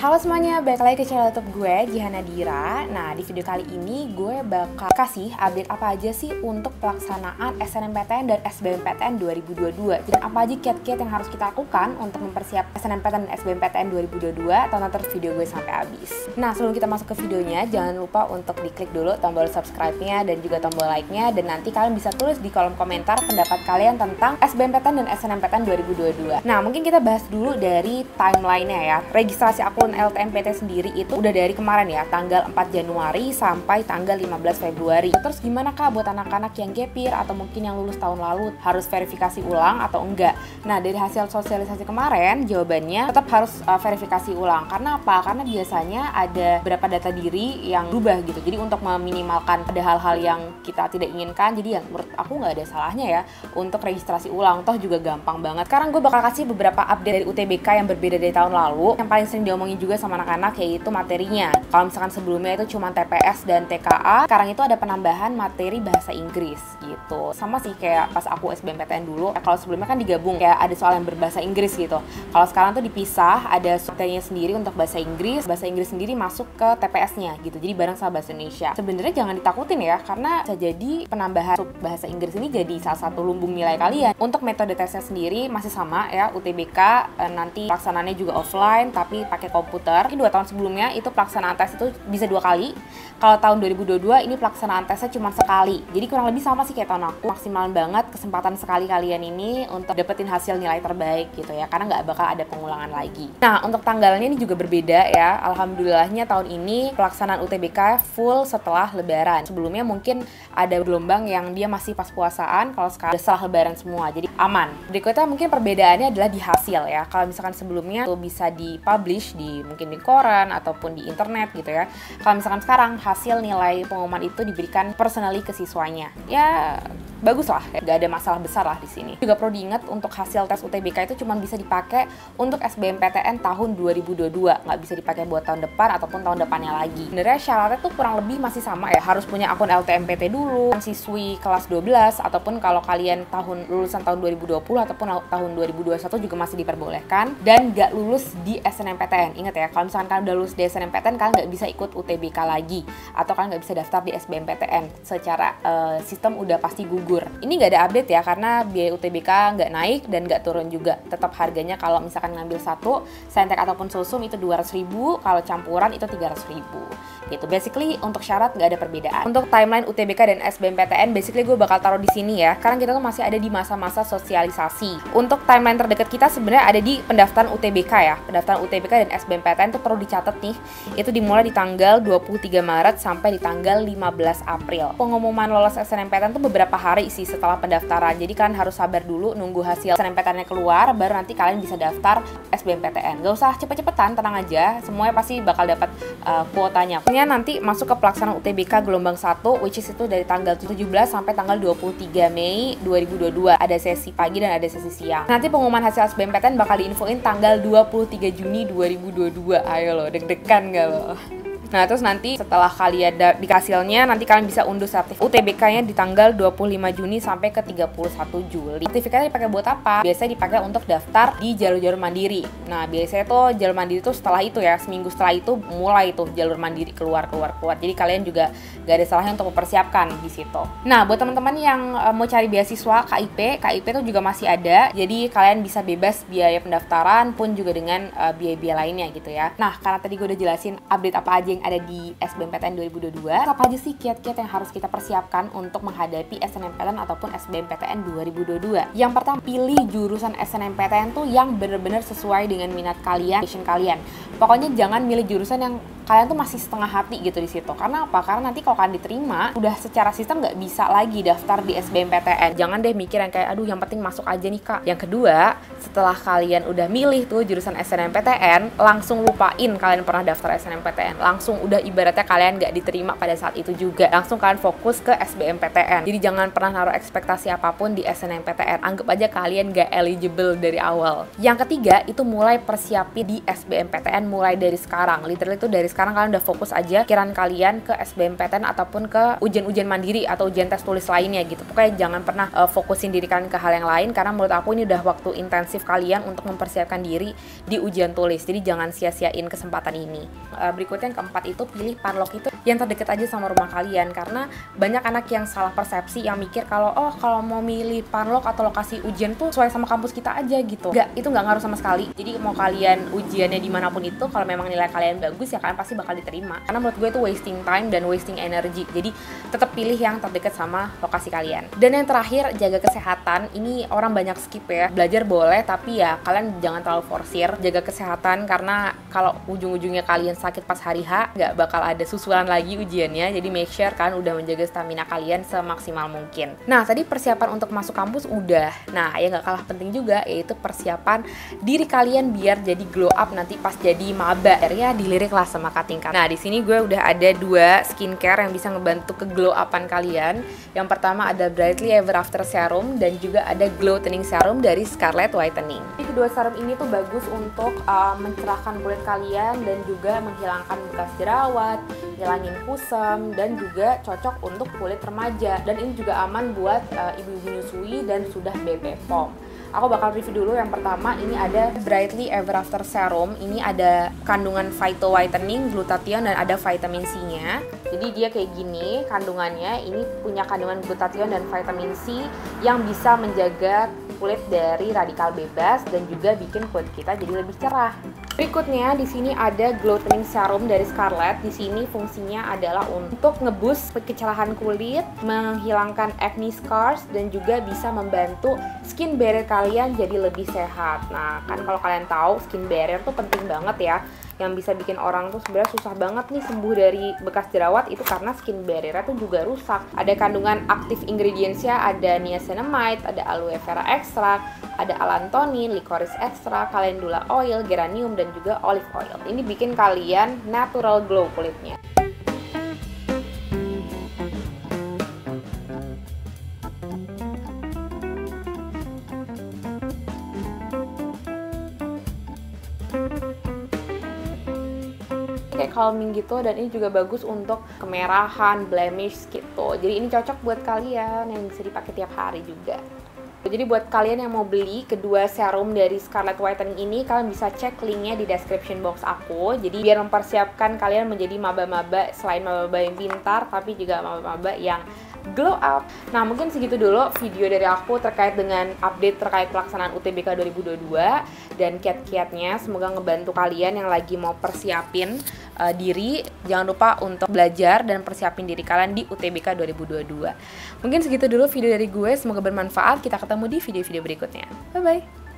Halo semuanya, balik lagi ke channel YouTube gue, Jihan Nadira. Nah, di video kali ini gue bakal kasih update apa aja sih untuk pelaksanaan SNMPTN dan SBMPTN 2022. Dan apa aja kiat-kiat yang harus kita lakukan untuk mempersiapkan SNMPTN dan SBMPTN 2022. Tonton terus video gue sampai habis. Nah, sebelum kita masuk ke videonya, jangan lupa untuk diklik dulu tombol subscribe-nya dan juga tombol like-nya. Dan nanti kalian bisa tulis di kolom komentar pendapat kalian tentang SBMPTN dan SNMPTN 2022. Nah, mungkin kita bahas dulu dari timeline-nya ya. Registrasi akun LTMPT sendiri itu udah dari kemarin ya, tanggal 4 Januari sampai tanggal 15 Februari. Terus gimana kak buat anak-anak yang gap year atau mungkin yang lulus tahun lalu, harus verifikasi ulang atau enggak? Nah, dari hasil sosialisasi kemarin jawabannya tetap harus verifikasi ulang. Karena apa? Karena biasanya ada beberapa data diri yang berubah gitu. Jadi untuk meminimalkan ada hal-hal yang kita tidak inginkan, jadi ya menurut aku nggak ada salahnya ya untuk registrasi ulang. Toh juga gampang banget. Sekarang gue bakal kasih beberapa update dari UTBK yang berbeda dari tahun lalu. Yang paling sering diomongin juga sama anak-anak yaitu materinya. Kalau misalkan sebelumnya itu cuma TPS dan TKA, sekarang itu ada penambahan materi bahasa Inggris gitu. Sama sih kayak pas aku SBMPTN dulu. Kalau sebelumnya kan digabung kayak ada soal yang berbahasa Inggris gitu. Kalau sekarang tuh dipisah, ada materinya sendiri untuk bahasa Inggris sendiri masuk ke TPS-nya gitu. Jadi bareng sama bahasa Indonesia. Sebenarnya jangan ditakutin ya, karena bisa jadi penambahan sub bahasa Inggris ini jadi salah satu lumbung nilai kalian. Untuk metode tesnya sendiri masih sama ya, UTBK nanti pelaksanaannya juga offline tapi pakai komputer. Mungkin 2 tahun sebelumnya itu pelaksanaan tes itu bisa 2 kali. Kalau tahun 2022 ini pelaksanaan tesnya cuma sekali. Jadi kurang lebih sama sih kayak tahun aku. Maksimal banget kesempatan sekali kalian ini untuk dapetin hasil nilai terbaik gitu ya, karena nggak bakal ada pengulangan lagi. Nah, untuk tanggalnya ini juga berbeda ya. Alhamdulillahnya tahun ini pelaksanaan UTBK full setelah Lebaran. Sebelumnya mungkin ada gelombang yang dia masih pas puasaan, kalau sekarang udah setelah Lebaran semua, jadi aman. Berikutnya mungkin perbedaannya adalah di hasil ya. Kalau misalkan sebelumnya itu bisa dipublish di mungkin di koran ataupun di internet gitu ya. Kalau misalkan sekarang hasil nilai pengumuman itu diberikan personally ke siswanya. Ya bagus lah, nggak ada masalah besar lah di sini. Juga perlu diingat untuk hasil tes UTBK itu cuma bisa dipakai untuk SBMPTN tahun 2022, nggak bisa dipakai buat tahun depan ataupun tahun depannya lagi. Sebenarnya syaratnya tuh kurang lebih masih sama ya, harus punya akun LTMPT dulu, siswi kelas 12 ataupun kalau kalian lulusan tahun 2020 ataupun tahun 2021 juga masih diperbolehkan, dan nggak lulus di SNMPTN. Ingat ya, kalau misalkan kalian udah lulus di SNMPTN, kalian nggak bisa ikut UTBK lagi atau kalian nggak bisa daftar di SBMPTN. Secara sistem udah pasti gugur. Ini nggak ada update ya, karena biaya UTBK nggak naik dan nggak turun juga. Tetap harganya kalau misalkan ngambil satu, Saintek ataupun Sosum itu 200.000, kalau campuran itu 300.000. Gitu. Basically untuk syarat nggak ada perbedaan. Untuk timeline UTBK dan SBMPTN, basically gue bakal taruh di sini ya, karena kita tuh masih ada di masa-masa sosialisasi. Untuk timeline terdekat kita sebenarnya ada di pendaftaran UTBK ya. Pendaftaran UTBK dan SBMPTN tuh perlu dicatat nih. Itu dimulai di tanggal 23 Maret sampai di tanggal 15 April. Pengumuman lolos SNMPTN tuh beberapa hari sih setelah pendaftaran. Jadi kalian harus sabar dulu nunggu hasil SNMPTN-nya keluar, baru nanti kalian bisa daftar SBMPTN. Gak usah cepet-cepetan, tenang aja. Semuanya pasti bakal dapat kuotanya. Nanti masuk ke pelaksanaan UTBK gelombang 1, which is itu dari tanggal 17 sampai tanggal 23 Mei 2022. Ada sesi pagi dan ada sesi siang. Nanti pengumuman hasil SBMPTN bakal diinfoin tanggal 23 Juni 2022. Ayo lo, deg-degan gak lo? Nah, terus nanti setelah kalian di hasilnya, nanti kalian bisa unduh sertifikat UTBK-nya di tanggal 25 Juni sampai ke 31 Juli. Sertifikatnya dipakai buat apa? Biasanya dipakai untuk daftar di jalur-jalur mandiri. Nah, biasanya tuh jalur mandiri tuh setelah itu ya, seminggu setelah itu mulai tuh jalur mandiri keluar. Jadi kalian juga gak ada salahnya untuk mempersiapkan di situ. Nah, buat teman-teman yang mau cari beasiswa KIP tuh juga masih ada. Jadi kalian bisa bebas biaya pendaftaran pun juga dengan biaya-biaya lainnya gitu ya. Nah, karena tadi gue udah jelasin update apa aja yang ada di SBMPTN 2022, apa aja sih kiat-kiat yang harus kita persiapkan untuk menghadapi SNMPTN ataupun SBMPTN 2022? Yang pertama, pilih jurusan SNMPTN tuh yang bener-bener sesuai dengan minat kalian, passion kalian. Pokoknya jangan milih jurusan yang kalian tuh masih setengah hati gitu di situ. Karena apa? Karena nanti kalau kalian diterima, udah secara sistem nggak bisa lagi daftar di SBMPTN. Jangan deh mikir yang kayak, aduh yang penting masuk aja nih kak. Yang kedua, setelah kalian udah milih tuh jurusan SNMPTN, langsung lupain kalian pernah daftar SNMPTN. Langsung udah ibaratnya kalian nggak diterima pada saat itu juga. Langsung kalian fokus ke SBMPTN. Jadi jangan pernah naruh ekspektasi apapun di SNMPTN. Anggap aja kalian nggak eligible dari awal. Yang ketiga, itu mulai persiapin di SBMPTN mulai dari sekarang. Literally itu dari sekarang kalian udah fokus aja pikiran kalian ke SBMPTN ataupun ke ujian-ujian mandiri atau ujian tes tulis lainnya gitu. Pokoknya jangan pernah fokusin diri kalian ke hal yang lain, karena menurut aku ini udah waktu intensif kalian untuk mempersiapkan diri di ujian tulis. Jadi jangan sia-siain kesempatan ini. Berikutnya yang keempat itu pilih Parlok itu yang terdekat aja sama rumah kalian, karena banyak anak yang salah persepsi yang mikir kalau kalau mau milih Parlok atau lokasi ujian tuh sesuai sama kampus kita aja gitu. Enggak, itu nggak ngaruh sama sekali. Jadi mau kalian ujiannya dimanapun itu, kalau memang nilai kalian bagus ya kalian pasti bakal diterima. Karena menurut gue itu wasting time dan wasting energy. Jadi tetap pilih yang terdekat sama lokasi kalian. Dan yang terakhir, jaga kesehatan. Ini orang banyak skip ya. Belajar boleh, tapi ya kalian jangan terlalu forsir. Jaga kesehatan, karena kalau ujung-ujungnya kalian sakit pas hari H, nggak bakal ada susulan lagi ujiannya. Jadi make sure kalian udah menjaga stamina kalian semaksimal mungkin. Nah, tadi persiapan untuk masuk kampus udah. Nah, yang nggak kalah penting juga yaitu persiapan diri kalian biar jadi glow up nanti pas jadi maba. Ya dilirik lah sama Kak Tingkat. Nah, di sini gue udah ada 2 skincare yang bisa ngebantu ke glow upan kalian. Yang pertama ada Brightly Ever After Serum dan juga ada Glow Toning Serum dari Scarlett Whitening. Jadi kedua serum ini tuh bagus untuk mencerahkan kulit kalian dan juga menghilangkan bekas jerawat, ngilangin kusam, dan juga cocok untuk kulit remaja. Dan ini juga aman buat ibu-ibu nyusui dan sudah BB POM. Aku bakal review dulu. Yang pertama ini ada Brightly Ever After Serum. Ini ada kandungan phyto whitening, glutathione, dan ada vitamin C-nya. Jadi dia kayak gini kandungannya. Ini punya kandungan glutathione dan vitamin C yang bisa menjaga kulit dari radikal bebas dan juga bikin kulit kita jadi lebih cerah. Berikutnya di sini ada Glow Toning Serum dari Scarlett. Di sini fungsinya adalah untuk ngeboost kecerahan kulit, menghilangkan acne scars, dan juga bisa membantu skin barrier kalian jadi lebih sehat. Nah, kan kalau kalian tahu skin barrier tuh penting banget ya. Yang bisa bikin orang tuh sebenarnya susah banget nih sembuh dari bekas jerawat itu karena skin barrier-nya tuh juga rusak. Ada kandungan aktif ingredients-nya, ada niacinamide, ada aloe vera extract, ada allantonin, licorice extract, calendula oil, geranium, dan juga olive oil. Ini bikin kalian natural glow kulitnya. Kayak calming gitu, dan ini juga bagus untuk kemerahan, blemish gitu. Jadi ini cocok buat kalian yang bisa dipakai tiap hari juga. Jadi buat kalian yang mau beli kedua serum dari Scarlett Whitening ini, kalian bisa cek linknya di description box aku. Jadi biar mempersiapkan kalian menjadi maba-maba, selain maba-maba yang pintar, tapi juga maba-maba yang glow up. Nah, mungkin segitu dulu video dari aku terkait dengan update terkait pelaksanaan UTBK 2022 dan kiat-kiatnya. Semoga ngebantu kalian yang lagi mau persiapin diri. Jangan lupa untuk belajar dan persiapin diri kalian di UTBK 2022. Mungkin segitu dulu video dari gue, semoga bermanfaat. Kita ketemu di video-video berikutnya. Bye-bye!